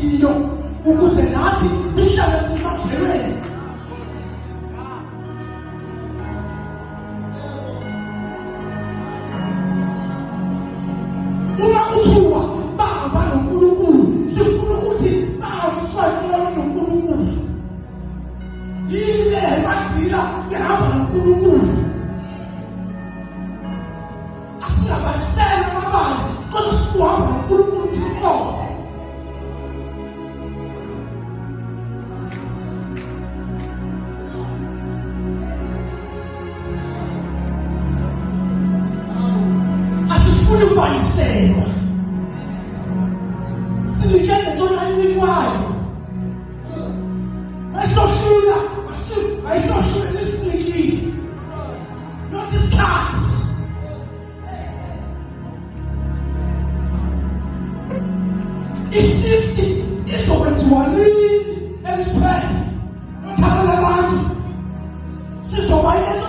abayiyo ukuze nathi sihlale emadlelweni. Uma kuthiwa bahamba noNkulunkulu, sifuna ukuthi bahambe noNkulunkulu. Yini le ebadila behamba noNkulunkulu? Asingabasela amabali kodwa sikuhamba noNkulunkulu thixo. Asifuni ukubaliselwa, sinikele ntona inikwayo. Ayisohlula nesinikile, not isikhathi. Isifti izokwenziwa nini elisiphethe nothakela abantu. Sizoba yento